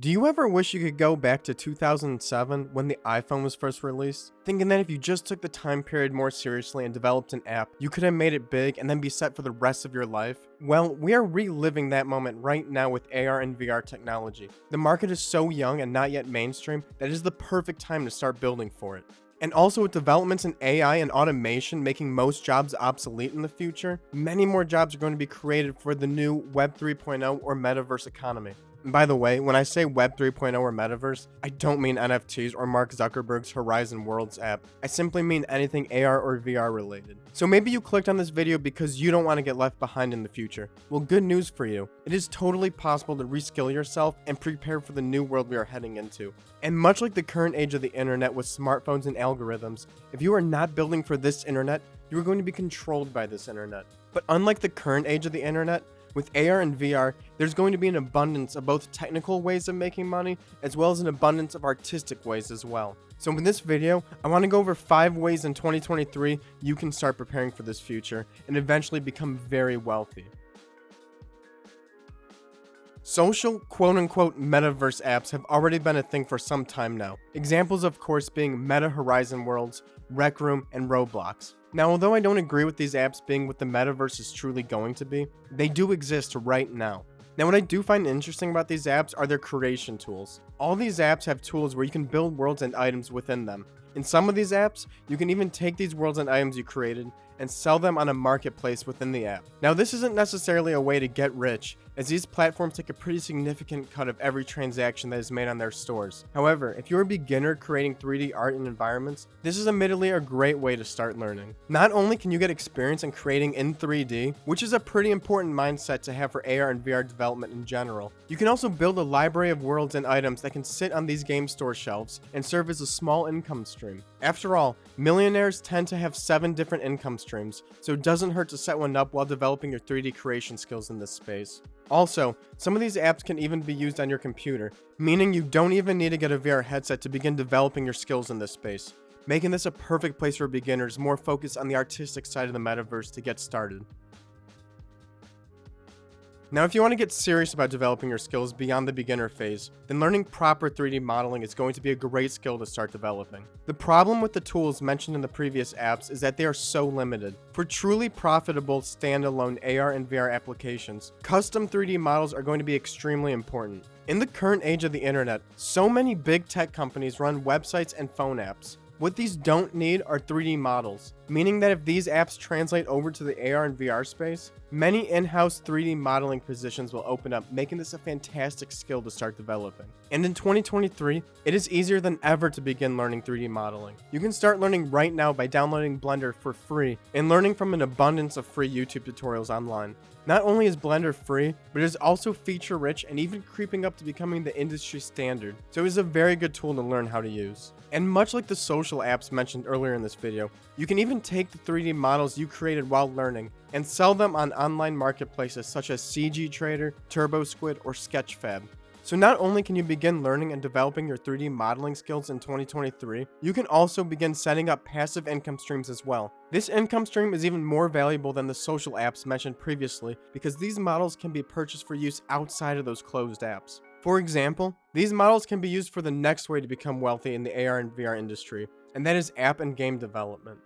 Do you ever wish you could go back to 2007 when the iPhone was first released? Thinking that if you just took the time period more seriously and developed an app, you could have made it big and then be set for the rest of your life? Well, we are reliving that moment right now with AR and VR technology. The market is so young and not yet mainstream that it is the perfect time to start building for it. And also with developments in AI and automation making most jobs obsolete in the future, many more jobs are going to be created for the new Web 3.0 or metaverse economy. And by the way, when I say Web 3.0 or metaverse, I don't mean NFTs or Mark Zuckerberg's Horizon Worlds app. I simply mean anything AR or VR related. So maybe you clicked on this video because you don't want to get left behind in the future. Well, good news for you. It is totally possible to reskill yourself and prepare for the new world we are heading into. And much like the current age of the internet with smartphones and algorithms, if you are not building for this internet, you are going to be controlled by this internet. But unlike the current age of the internet, with AR and VR, there's going to be an abundance of both technical ways of making money, as well as an abundance of artistic ways as well. So in this video, I want to go over 5 ways in 2023 you can start preparing for this future and eventually become very wealthy. Social quote-unquote metaverse apps have already been a thing for some time now. Examples of course being Meta Horizon Worlds, Rec Room, and Roblox. Now, although I don't agree with these apps being what the metaverse is truly going to be, they do exist right now. Now, what I do find interesting about these apps are their creation tools. All these apps have tools where you can build worlds and items within them. In some of these apps, you can even take these worlds and items you created and sell them on a marketplace within the app. Now, this isn't necessarily a way to get rich, as these platforms take a pretty significant cut of every transaction that is made on their stores. However, if you're a beginner creating 3D art and environments, this is admittedly a great way to start learning. Not only can you get experience in creating in 3D, which is a pretty important mindset to have for AR and VR development in general, you can also build a library of worlds and items that can sit on these game store shelves and serve as a small income stream. After all, millionaires tend to have 7 different income streams, so it doesn't hurt to set one up while developing your 3D creation skills in this space. Also, some of these apps can even be used on your computer, meaning you don't even need to get a VR headset to begin developing your skills in this space, making this a perfect place for beginners more focused on the artistic side of the metaverse to get started. Now, if you want to get serious about developing your skills beyond the beginner phase, then learning proper 3D modeling is going to be a great skill to start developing. The problem with the tools mentioned in the previous apps is that they are so limited. For truly profitable standalone AR and VR applications, custom 3D models are going to be extremely important. In the current age of the internet, so many big tech companies run websites and phone apps. What these don't need are 3D models, meaning that if these apps translate over to the AR and VR space, many in-house 3D modeling positions will open up, making this a fantastic skill to start developing. And in 2023, it is easier than ever to begin learning 3D modeling. You can start learning right now by downloading Blender for free and learning from an abundance of free YouTube tutorials online. Not only is Blender free, but it is also feature-rich and even creeping up to becoming the industry standard, so it is a very good tool to learn how to use. And much like the social apps mentioned earlier in this video, you can even take the 3D models you created while learning and sell them on online marketplaces such as CG Trader, TurboSquid, or Sketchfab. So not only can you begin learning and developing your 3D modeling skills in 2023, you can also begin setting up passive income streams as well. This income stream is even more valuable than the social apps mentioned previously because these models can be purchased for use outside of those closed apps. For example, these models can be used for the next way to become wealthy in the AR and VR industry, and that is app and game development.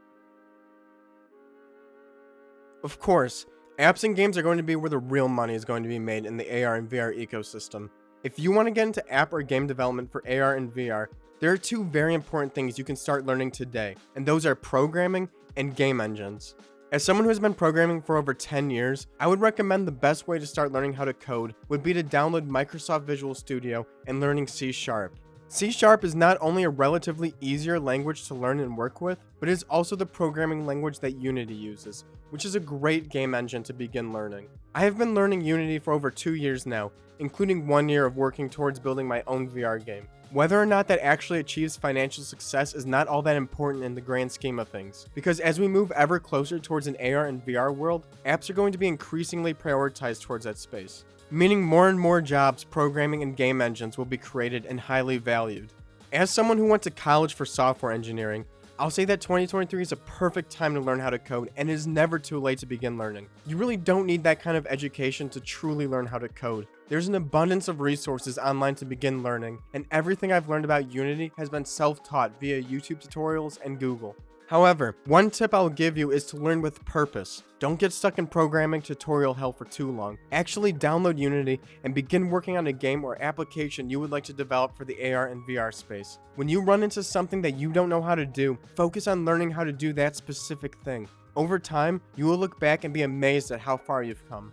Of course, apps and games are going to be where the real money is going to be made in the AR and VR ecosystem. If you want to get into app or game development for AR and VR, there are 2 very important things you can start learning today, and those are programming and game engines. As someone who has been programming for over 10 years, I would recommend the best way to start learning how to code would be to download Microsoft Visual Studio and learning C#. C# is not only a relatively easier language to learn and work with, but it is also the programming language that Unity uses, which is a great game engine to begin learning. I have been learning Unity for over 2 years now, including 1 year of working towards building my own VR game. Whether or not that actually achieves financial success is not all that important in the grand scheme of things, because as we move ever closer towards an AR and VR world, apps are going to be increasingly prioritized towards that space, meaning more and more jobs programming and game engines will be created and highly valued. As someone who went to college for software engineering, I'll say that 2023 is a perfect time to learn how to code, and it is never too late to begin learning. You really don't need that kind of education to truly learn how to code. There's an abundance of resources online to begin learning, and everything I've learned about Unity has been self-taught via YouTube tutorials and Google. However, one tip I'll give you is to learn with purpose. Don't get stuck in programming tutorial hell for too long. Actually download Unity and begin working on a game or application you would like to develop for the AR and VR space. When you run into something that you don't know how to do, focus on learning how to do that specific thing. Over time, you will look back and be amazed at how far you've come.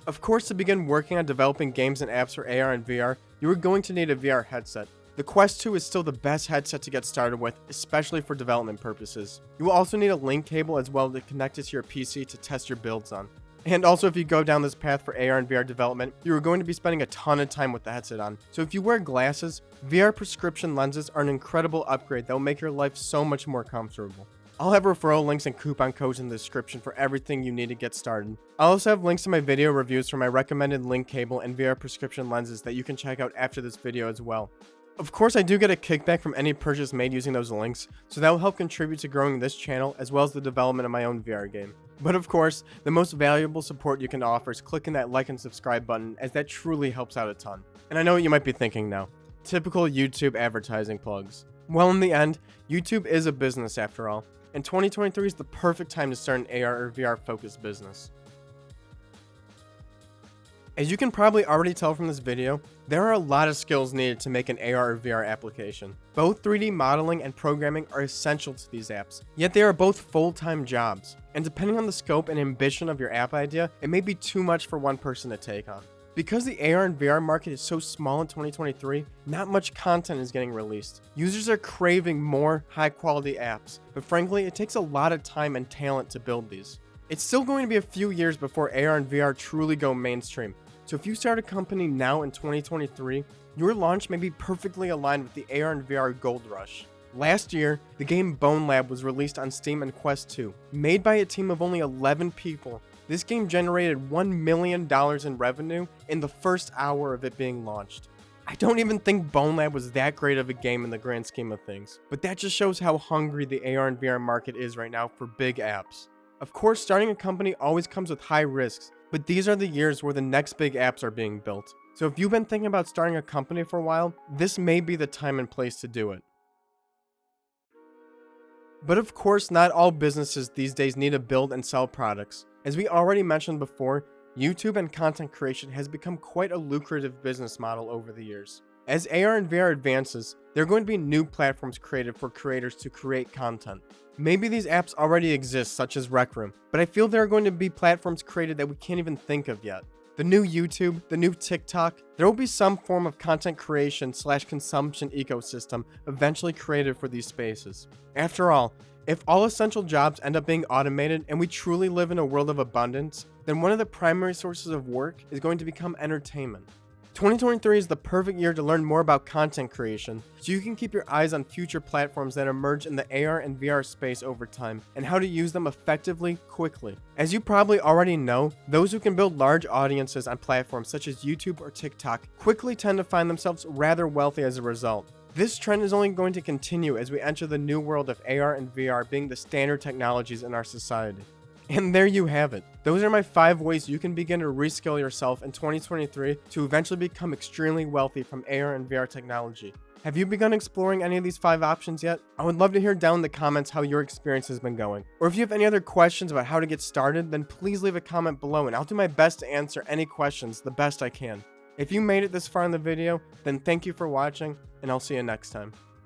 Of course, to begin working on developing games and apps for AR and VR, you are going to need a VR headset. The Quest 2 is still the best headset to get started with, especially for development purposes. You will also need a link cable as well to connect it to your PC to test your builds on. And also, if you go down this path for AR and VR development, you are going to be spending a ton of time with the headset on. So if you wear glasses, VR prescription lenses are an incredible upgrade that will make your life so much more comfortable. I'll have referral links and coupon codes in the description for everything you need to get started. I'll also have links to my video reviews for my recommended link cable and VR prescription lenses that you can check out after this video as well. Of course, I do get a kickback from any purchase made using those links, so that will help contribute to growing this channel as well as the development of my own VR game. But of course, the most valuable support you can offer is clicking that like and subscribe button, as that truly helps out a ton. And I know what you might be thinking now. Typical YouTube advertising plugs. Well, in the end, YouTube is a business after all, and 2023 is the perfect time to start an AR or VR focused business. As you can probably already tell from this video, there are a lot of skills needed to make an AR or VR application. Both 3D modeling and programming are essential to these apps, yet they are both full-time jobs. And depending on the scope and ambition of your app idea, it may be too much for one person to take on. Because the AR and VR market is so small in 2023, not much content is getting released. Users are craving more high-quality apps, but frankly, it takes a lot of time and talent to build these. It's still going to be a few years before AR and VR truly go mainstream. So if you start a company now in 2023, your launch may be perfectly aligned with the AR and VR gold rush. Last year, the game Bone Lab was released on Steam and Quest 2. Made by a team of only 11 people, this game generated $1 million in revenue in the first hour of it being launched. I don't even think Bone Lab was that great of a game in the grand scheme of things, but that just shows how hungry the AR and VR market is right now for big apps. Of course, starting a company always comes with high risks, but these are the years where the next big apps are being built. So if you've been thinking about starting a company for a while, this may be the time and place to do it. But of course, not all businesses these days need to build and sell products. As we already mentioned before, YouTube and content creation has become quite a lucrative business model over the years. As AR and VR advances, there are going to be new platforms created for creators to create content. Maybe these apps already exist, such as Rec Room, but I feel there are going to be platforms created that we can't even think of yet. The new YouTube, the new TikTok, there will be some form of content creation / consumption ecosystem eventually created for these spaces. After all, if all essential jobs end up being automated and we truly live in a world of abundance, then one of the primary sources of work is going to become entertainment. 2023 is the perfect year to learn more about content creation, so you can keep your eyes on future platforms that emerge in the AR and VR space over time, and how to use them effectively, quickly. As you probably already know, those who can build large audiences on platforms such as YouTube or TikTok quickly tend to find themselves rather wealthy as a result. This trend is only going to continue as we enter the new world of AR and VR being the standard technologies in our society. And there you have it. Those are my 5 ways you can begin to reskill yourself in 2023 to eventually become extremely wealthy from AR and VR technology. Have you begun exploring any of these 5 options yet? I would love to hear down in the comments how your experience has been going. Or if you have any other questions about how to get started, then please leave a comment below and I'll do my best to answer any questions the best I can. If you made it this far in the video, then thank you for watching, and I'll see you next time.